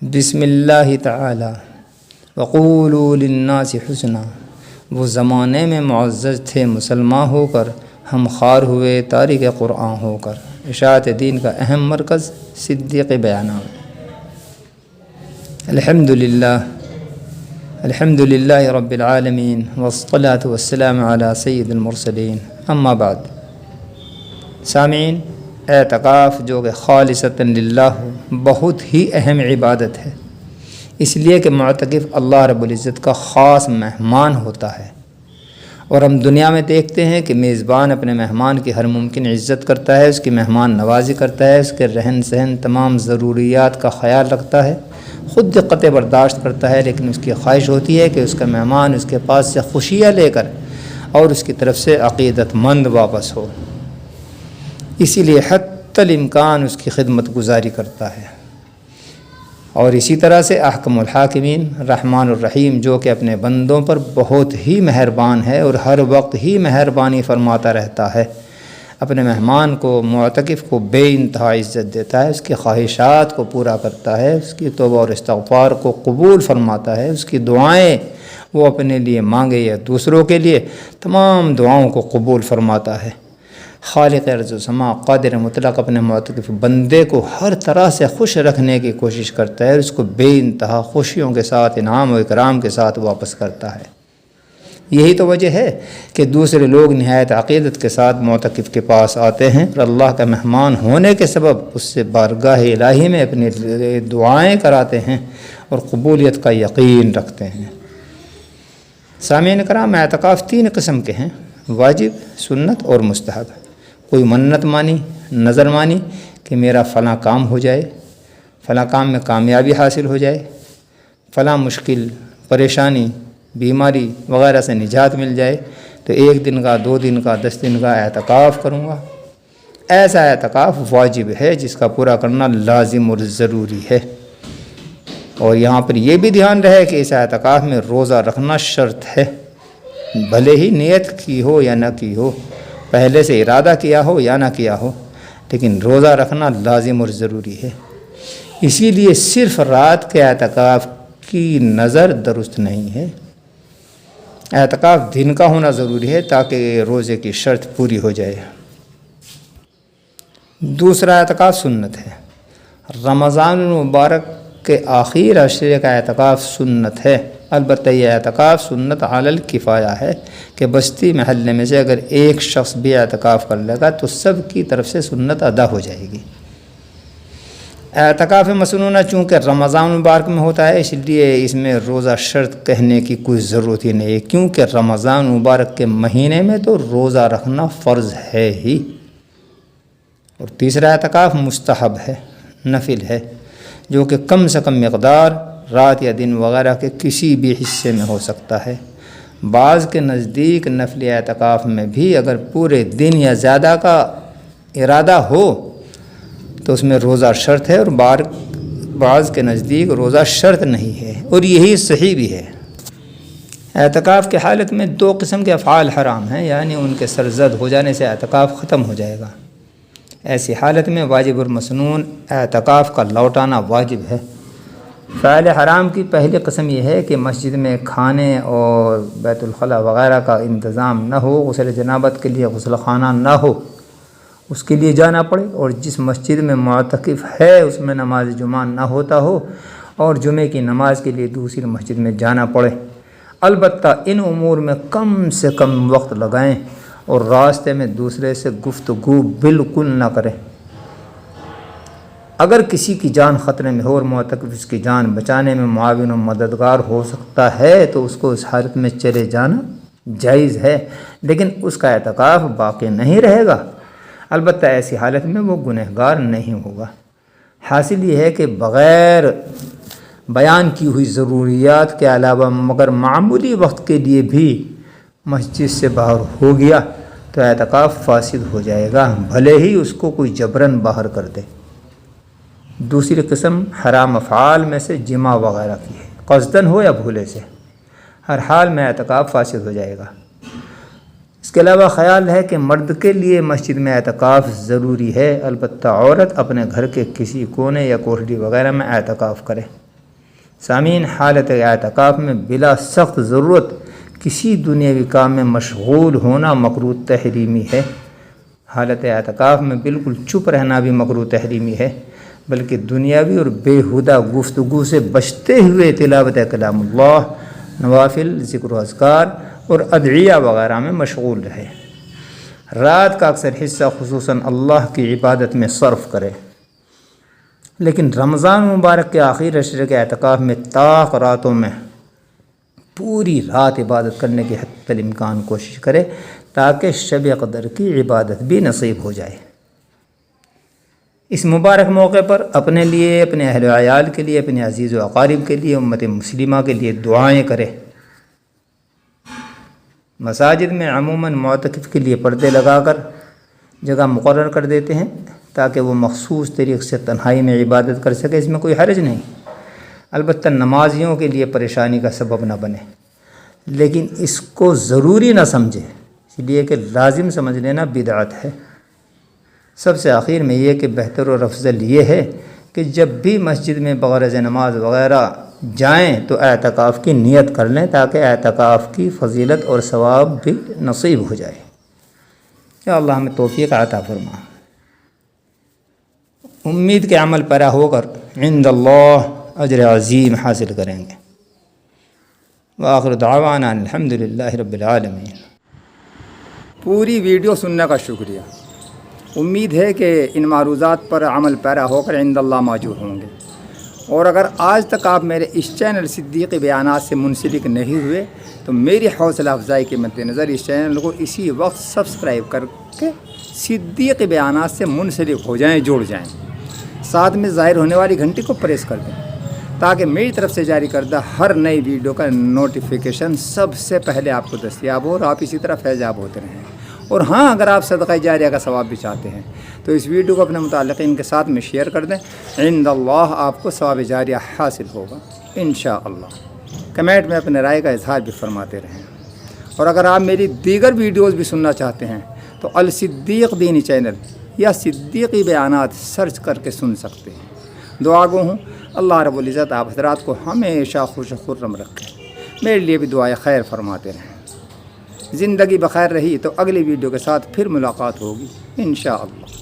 بسم اللہ تعالی وقولوا للناس حسنا۔ وہ زمانے میں معزز تھے مسلمان ہو کر، ہم خوار ہوئے تارک قرآن ہو کر۔ اشاعت دین کا اہم مرکز صدیق بیانات۔ الحمد للہ رب العالمین والصلاة والسلام علی سید المرسلین، اما بعد۔ سامعین، اعتکاف جو کہ خالصتاً للہ ہو، بہت ہی اہم عبادت ہے، اس لیے کہ معتکف اللہ رب العزت کا خاص مہمان ہوتا ہے، اور ہم دنیا میں دیکھتے ہیں کہ میزبان اپنے مہمان کی ہر ممکن عزت کرتا ہے، اس کی مہمان نوازی کرتا ہے، اس کے رہن سہن تمام ضروریات کا خیال رکھتا ہے، خود دقت برداشت کرتا ہے، لیکن اس کی خواہش ہوتی ہے کہ اس کا مہمان اس کے پاس سے خوشیاں لے کر اور اس کی طرف سے عقیدت مند واپس ہو، اسی لیے حتی الامکان اس کی خدمت گزاری کرتا ہے۔ اور اسی طرح سے احکم الحاکمین رحمان الرحیم جو کہ اپنے بندوں پر بہت ہی مہربان ہے اور ہر وقت ہی مہربانی فرماتا رہتا ہے، اپنے مہمان کو، معتکف کو بے انتہا عزت دیتا ہے، اس کی خواہشات کو پورا کرتا ہے، اس کی توبہ اور استغفار کو قبول فرماتا ہے، اس کی دعائیں وہ اپنے لیے مانگے یا دوسروں کے لیے، تمام دعاؤں کو قبول فرماتا ہے۔ خالق ارض و سما قادر مطلق اپنے معتکف بندے کو ہر طرح سے خوش رکھنے کی کوشش کرتا ہے اور اس کو بے انتہا خوشیوں کے ساتھ، انعام و اکرام کے ساتھ واپس کرتا ہے۔ یہی تو وجہ ہے کہ دوسرے لوگ نہایت عقیدت کے ساتھ معتکف کے پاس آتے ہیں اور اللہ کا مہمان ہونے کے سبب اس سے بارگاہ الہی میں اپنی دعائیں کراتے ہیں اور قبولیت کا یقین رکھتے ہیں۔ سامعین کرام، اعتکاف 3 قسم کے ہیں: واجب، سنت اور مستحب۔ کوئی منت مانی، نظر مانی کہ میرا فلاں کام ہو جائے، فلاں کام میں کامیابی حاصل ہو جائے، فلاں مشکل، پریشانی، بیماری وغیرہ سے نجات مل جائے، تو 1 دن کا، 2 دن کا، 10 دن کا اعتکاف کروں گا۔ ایسا اعتکاف واجب ہے جس کا پورا کرنا لازم اور ضروری ہے۔ اور یہاں پر یہ بھی دھیان رہے کہ اس اعتکاف میں روزہ رکھنا شرط ہے، بھلے ہی نیت کی ہو یا نہ کی ہو، پہلے سے ارادہ کیا ہو یا نہ کیا ہو، لیکن روزہ رکھنا لازم اور ضروری ہے۔ اسی لیے صرف رات کے اعتکاف کی نظر درست نہیں ہے، اعتکاف دن کا ہونا ضروری ہے تاکہ روزے کی شرط پوری ہو جائے۔ دوسرا اعتکاف سنت ہے۔ رمضان المبارک کے آخر عشرے کا اعتکاف سنت ہے، البتہ یہ اعتکاف سنت علی الکفایہ ہے کہ بستی محلے میں سے اگر ایک شخص بھی اعتکاف کر لے گا تو سب کی طرف سے سنت ادا ہو جائے گی۔ اعتکاف مسنونہ چونکہ رمضان مبارک میں ہوتا ہے، اس لیے اس میں روزہ شرط کہنے کی کوئی ضرورت ہی نہیں ہے، کیونکہ رمضان مبارک کے مہینے میں تو روزہ رکھنا فرض ہے ہی۔ اور تیسرا اعتکاف مستحب ہے، نفل ہے، جو کہ کم سے کم مقدار رات یا دن وغیرہ کے کسی بھی حصے میں ہو سکتا ہے۔ بعض کے نزدیک نفل اعتکاف میں بھی اگر پورے دن یا زیادہ کا ارادہ ہو تو اس میں روزہ شرط ہے، اور بعض کے نزدیک روزہ شرط نہیں ہے، اور یہی صحیح بھی ہے۔ اعتکاف کی حالت میں 2 قسم کے افعال حرام ہیں، یعنی ان کے سرزد ہو جانے سے اعتکاف ختم ہو جائے گا۔ ایسی حالت میں واجب اور مسنون اعتکاف کا لوٹانا واجب ہے۔ فعل حرام کی پہلی قسم یہ ہے کہ مسجد میں کھانے اور بیت الخلاء وغیرہ کا انتظام نہ ہو، غسل جنابت کے لیے غسل خانہ نہ ہو، اس کے لیے جانا پڑے، اور جس مسجد میں معتکف ہے اس میں نماز جمعہ نہ ہوتا ہو اور جمعے کی نماز کے لیے دوسری مسجد میں جانا پڑے۔ البتہ ان امور میں کم سے کم وقت لگائیں اور راستے میں دوسرے سے گفتگو بالکل نہ کریں۔ اگر کسی کی جان خطرے میں ہو اور معتکف اس کی جان بچانے میں معاون و مددگار ہو سکتا ہے تو اس کو اس حالت میں چلے جانا جائز ہے، لیکن اس کا اعتکاف باقی نہیں رہے گا۔ البتہ ایسی حالت میں وہ گنہگار نہیں ہوگا۔ حاصل یہ ہے کہ بغیر بیان کی ہوئی ضروریات کے علاوہ مگر معمولی وقت کے لیے بھی مسجد سے باہر ہو گیا تو اعتکاف فاسد ہو جائے گا، بھلے ہی اس کو کوئی جبراً باہر کر دے۔ دوسری قسم حرام افعال میں سے جمع وغیرہ کی ہے، قصداً ہو یا بھولے سے، ہر حال میں اعتکاف فاسد ہو جائے گا۔ اس کے علاوہ خیال ہے کہ مرد کے لیے مسجد میں اعتکاف ضروری ہے، البتہ عورت اپنے گھر کے کسی کونے یا کوٹھڑی وغیرہ میں اعتکاف کرے۔ سامعین، حالت اعتکاف میں بلا سخت ضرورت کسی دنیاوی کام میں مشغول ہونا مکروہ تحریمی ہے۔ حالت اعتکاف میں بالکل چپ رہنا بھی مکروہ تحریمی ہے، بلکہ دنیاوی اور بیہودہ گفتگو سے بچتے ہوئے تلاوت کلام اللہ، نوافل، ذکر و اذکار اور ادعیہ وغیرہ میں مشغول رہے۔ رات کا اکثر حصہ خصوصاً اللہ کی عبادت میں صرف کرے، لیکن رمضان مبارک کے آخری عشرے کے اعتکاف میں طاق راتوں میں پوری رات عبادت کرنے کی حتی الامکان کوشش کرے تاکہ شب قدر کی عبادت بھی نصیب ہو جائے۔ اس مبارک موقع پر اپنے لیے، اپنے اہل و عیال کے لیے، اپنے عزیز و اقارب کے لیے، امت مسلمہ کے لیے دعائیں کرے۔ مساجد میں عموماً معتکف کے لیے پردے لگا کر جگہ مقرر کر دیتے ہیں تاکہ وہ مخصوص طریقے سے تنہائی میں عبادت کر سکے، اس میں کوئی حرج نہیں، البتہ نمازیوں کے لیے پریشانی کا سبب نہ بنے، لیکن اس کو ضروری نہ سمجھے، اس لیے کہ لازم سمجھ لینا بدعت ہے۔ سب سے آخر میں یہ کہ بہتر اور افضل یہ ہے کہ جب بھی مسجد میں بغرض نماز وغیرہ جائیں تو اعتکاف کی نیت کر لیں تاکہ اعتکاف کی فضیلت اور ثواب بھی نصیب ہو جائے۔ یا اللہ ہمیں توفیق عطا فرما۔ امید کے عمل پیرا ہو کر عند اللہ اجر عظیم حاصل کریں گے۔ وآخر دعوانا الحمدللہ رب العالمین۔ پوری ویڈیو سننے کا شکریہ۔ امید ہے کہ ان معروضات پر عمل پیرا ہو کر عند اللہ ماجور ہوں گے، اور اگر آج تک آپ میرے اس چینل صدیقی بیانات سے منسلک نہیں ہوئے تو میری حوصلہ افزائی کے مد نظر اس چینل کو اسی وقت سبسکرائب کر کے صدیقی بیانات سے منسلک ہو جائیں، جڑ جائیں، ساتھ میں ظاہر ہونے والی گھنٹی کو پریس کر دیں تاکہ میری طرف سے جاری کردہ ہر نئی ویڈیو کا نوٹیفیکیشن سب سے پہلے آپ کو دستیاب ہو اور آپ اسی طرح فیضیاب ہوتے رہیں۔ اور ہاں، اگر آپ صدقہ جاریہ کا ثواب بھی چاہتے ہیں تو اس ویڈیو کو اپنے متعلقین کے ساتھ میں شیئر کر دیں، عند اللہ آپ کو ثواب جاریہ حاصل ہوگا انشاءاللہ۔ کمنٹ میں اپنے رائے کا اظہار بھی فرماتے رہیں، اور اگر آپ میری دیگر ویڈیوز بھی سننا چاہتے ہیں تو الصدیق دینی چینل یا صدیقی بیانات سرچ کر کے سن سکتے ہیں۔ دعا گو ہوں اللہ رب العزت آپ حضرات کو ہمیشہ خوش و خرم رکھے، میرے لیے بھی دعائے خیر فرماتے رہیں۔ زندگی بخیر رہی تو اگلی ویڈیو کے ساتھ پھر ملاقات ہوگی انشاءاللہ۔